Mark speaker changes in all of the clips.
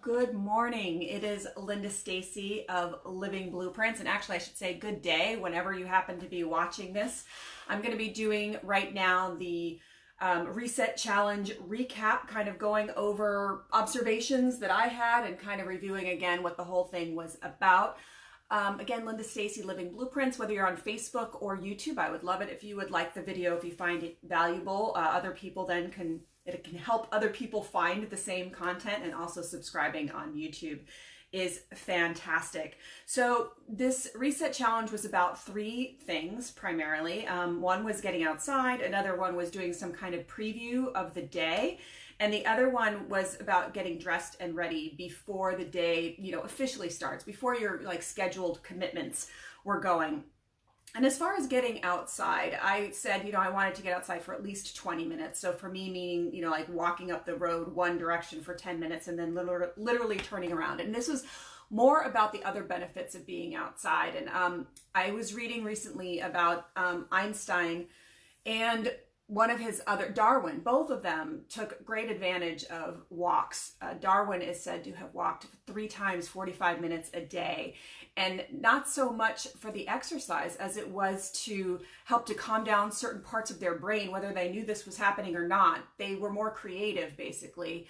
Speaker 1: Good morning. It is Linda Stacy of Living Blueprints, and actually I should say good day whenever you happen to be watching this. I'm going to be doing right now the Reset Challenge recap, kind of going over observations that I had and kind of reviewing again what the whole thing was about. Again, Linda Stacy, Living Blueprints, whether you're on Facebook or YouTube, I would love it if you would like the video, if you find it valuable. Other people then it can help other people find the same content, and also subscribing on YouTube is fantastic. So this reset challenge was about three things primarily. One was getting outside, another one was doing some kind of preview of the day, and the other one was about getting dressed and ready before the day, officially starts, before your scheduled commitments were going. And as far as getting outside, I said, I wanted to get outside for at least 20 minutes. So for me, meaning, walking up the road one direction for 10 minutes and then literally turning around. And this was more about the other benefits of being outside. And I was reading recently about Einstein and one of his Darwin. Both of them took great advantage of walks. Darwin is said to have walked 3 times 45 minutes a day, and not so much for the exercise as it was to help to calm down certain parts of their brain, whether they knew this was happening or not. They were more creative, basically,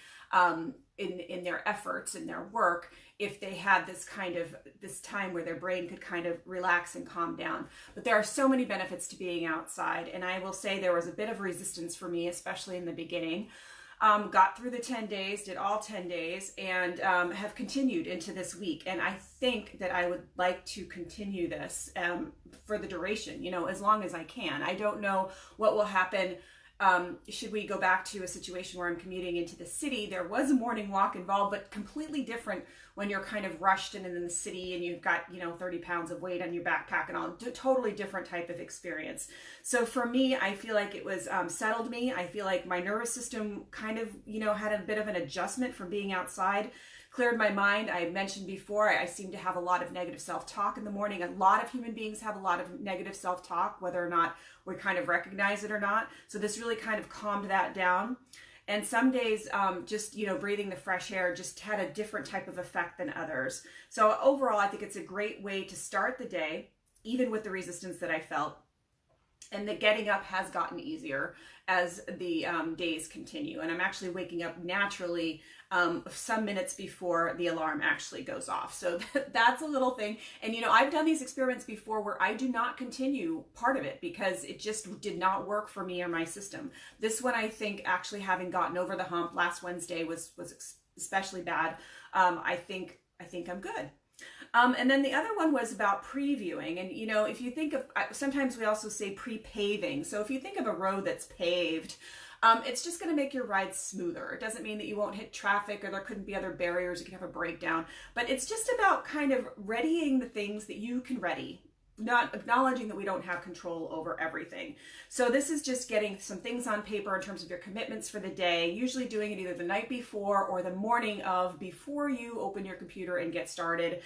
Speaker 1: in their efforts, in their work, if they had this time where their brain could kind of relax and calm down. But there are so many benefits to being outside, and I will say there was a bit of resistance for me, especially in the beginning. Got through the 10 days, did all 10 days, and have continued into this week. And I think that I would like to continue this for the duration, as long as I can. I don't know what will happen. Should we go back to a situation where I'm commuting into the city? There was a morning walk involved, but completely different when you're kind of rushed and in the city and you've got, 30 pounds of weight on your backpack and all. Totally different type of experience. So for me, I feel like it was settled me. I feel like my nervous system kind of, had a bit of an adjustment from being outside. Cleared my mind. I mentioned before, I seem to have a lot of negative self-talk in the morning. A lot of human beings have a lot of negative self-talk, whether or not we kind of recognize it or not. So this really kind of calmed that down. And some days, just, breathing the fresh air just had a different type of effect than others. So overall, I think it's a great way to start the day, even with the resistance that I felt. And the getting up has gotten easier as the days continue. And I'm actually waking up naturally some minutes before the alarm actually goes off. So that's a little thing. And, I've done these experiments before where I do not continue part of it because it just did not work for me or my system. This one, I think, actually having gotten over the hump last Wednesday was especially bad. I think I'm good. And then the other one was about previewing. And, if you think of, sometimes we also say prepaving. So if you think of a road that's paved, it's just going to make your ride smoother. It doesn't mean that you won't hit traffic or there couldn't be other barriers. You can have a breakdown, but it's just about kind of readying the things that you can ready, not acknowledging that we don't have control over everything. So this is just getting some things on paper in terms of your commitments for the day, usually doing it either the night before or the morning of before you open your computer and get started.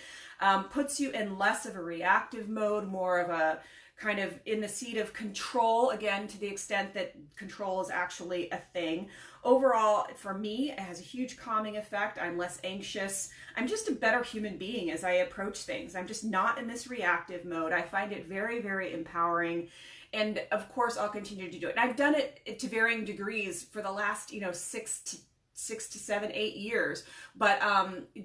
Speaker 1: Puts you in less of a reactive mode, more of a kind of in the seat of control, again, to the extent that control is actually a thing. Overall, for me, it has a huge calming effect. I'm less anxious. I'm just a better human being as I approach things. I'm just not in this reactive mode. I find it very, very empowering. And of course, I'll continue to do it. And I've done it to varying degrees for the last, 6 to 7, 8 years. But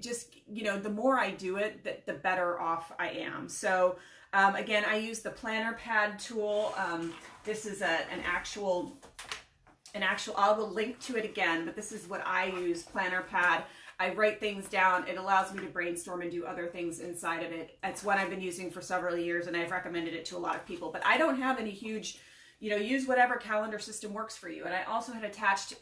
Speaker 1: just, the more I do it, the better off I am. So again, I use the planner pad tool. This is an actual, I will link to it again, but this is what I use, planner pad. I write things down. It allows me to brainstorm and do other things inside of it. It's one I've been using for several years, and I've recommended it to a lot of people, but I don't have any huge, use whatever calendar system works for you. And I also had attached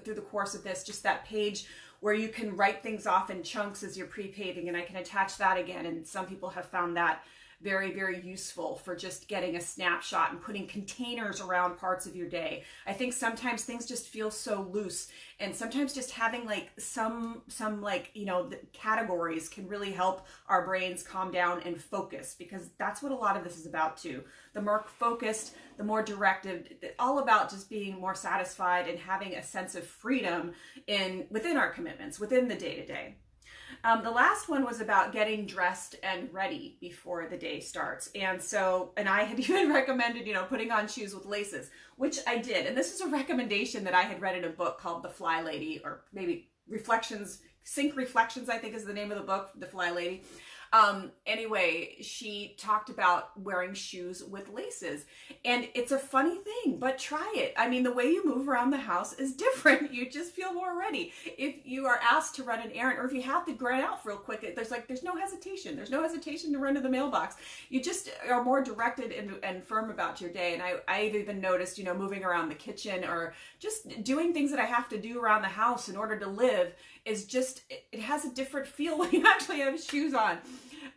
Speaker 1: through the course of this, just that page where you can write things off in chunks as you're pre-paving, and I can attach that again. And some people have found that very, very useful for just getting a snapshot and putting containers around parts of your day. I think sometimes things just feel so loose, and sometimes just having some the categories can really help our brains calm down and focus, because that's what a lot of this is about too. The more focused, the more directed, all about just being more satisfied and having a sense of freedom within our commitments, within the day-to-day. The last one was about getting dressed and ready before the day starts. And I had even recommended, putting on shoes with laces, which I did. And this is a recommendation that I had read in a book called The Fly Lady, or maybe Sync Reflections, I think is the name of the book, The Fly Lady. Anyway, she talked about wearing shoes with laces, and it's a funny thing, but try it. I mean, the way you move around the house is different. You just feel more ready. If you are asked to run an errand, or if you have to run out real quick, there's no hesitation. There's no hesitation to run to the mailbox. You just are more directed and firm about your day. And I've even noticed, moving around the kitchen or just doing things that I have to do around the house in order to live is just, it has a different feel when you actually have shoes on.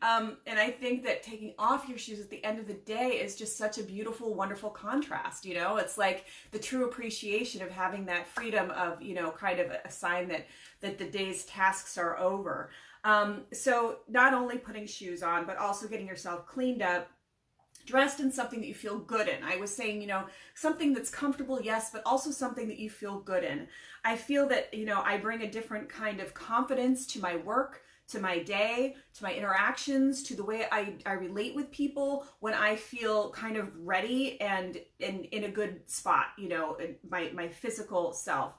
Speaker 1: And I think that taking off your shoes at the end of the day is just such a beautiful, wonderful contrast. It's like the true appreciation of having that freedom of, kind of a sign that the day's tasks are over. So not only putting shoes on, but also getting yourself cleaned up, dressed in something that you feel good in. I was saying, something that's comfortable, yes, but also something that you feel good in. I feel that, I bring a different kind of confidence to my work, to my day, to my interactions, to the way I relate with people when I feel kind of ready and in a good spot, my physical self.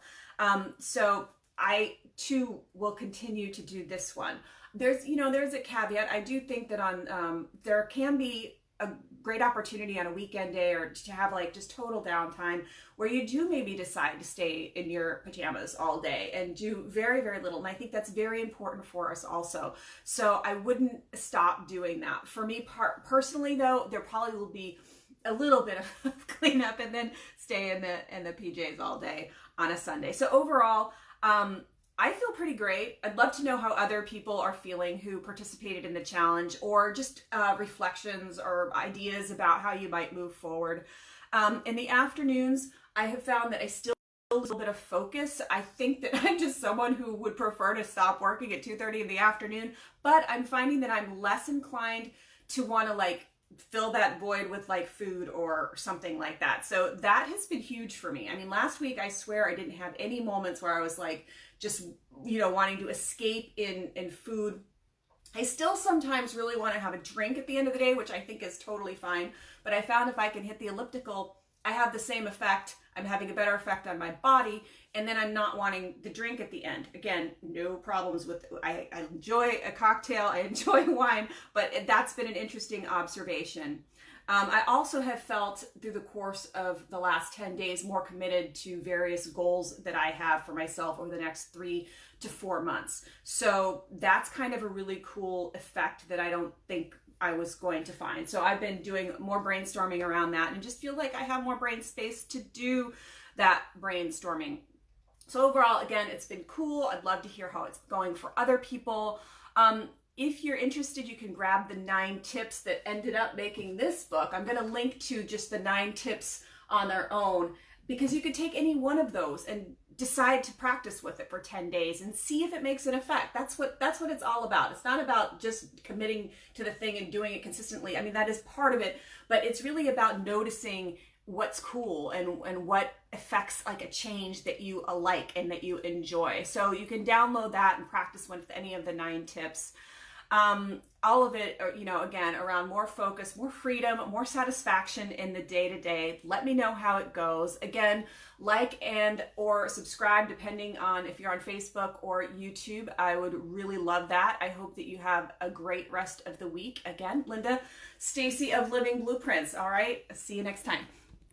Speaker 1: So I too will continue to do this one. There's a caveat. I do think that there can be a great opportunity on a weekend day or to have just total downtime where you do maybe decide to stay in your pajamas all day and do very, very little. And I think that's very important for us also. So I wouldn't stop doing that. For me personally though, there probably will be a little bit of cleanup and then stay in the PJs all day on a Sunday. So overall, I feel pretty great. I'd love to know how other people are feeling who participated in the challenge, or just reflections or ideas about how you might move forward. In the afternoons, I have found that I still a little bit of focus. I think that I'm just someone who would prefer to stop working at 2:30 in the afternoon, but I'm finding that I'm less inclined to want to fill that void with food or something like that. So that has been huge for me. I mean, last week, I swear I didn't have any moments where I was just, wanting to escape in food. I still sometimes really want to have a drink at the end of the day, which I think is totally fine. But I found if I can hit the elliptical, I have the same effect. I'm having a better effect on my body, and then I'm not wanting the drink at the end. Again, no problems with, I enjoy a cocktail, I enjoy wine, but that's been an interesting observation. I also have felt through the course of the last 10 days more committed to various goals that I have for myself over the next 3 to 4 months. So that's kind of a really cool effect that I don't think I was going to find. So I've been doing more brainstorming around that and just feel like I have more brain space to do that brainstorming. So overall, again, it's been cool. I'd love to hear how it's going for other people. If you're interested, you can grab the 9 tips that ended up making this book. I'm going to link to just the 9 tips on their own, because you could take any one of those and decide to practice with it for 10 days and see if it makes an effect. That's what it's all about. It's not about just committing to the thing and doing it consistently. I mean, that is part of it, but it's really about noticing what's cool and what affects a change that you like and that you enjoy. So you can download that and practice with any of the 9 tips. All of it, again, around more focus, more freedom, more satisfaction in the day-to-day. Let me know how it goes. Again, or subscribe depending on if you're on Facebook or YouTube. I would really love that. I hope that you have a great rest of the week. Again, Linda Stacy of Living Blueprints. All right, see you next time.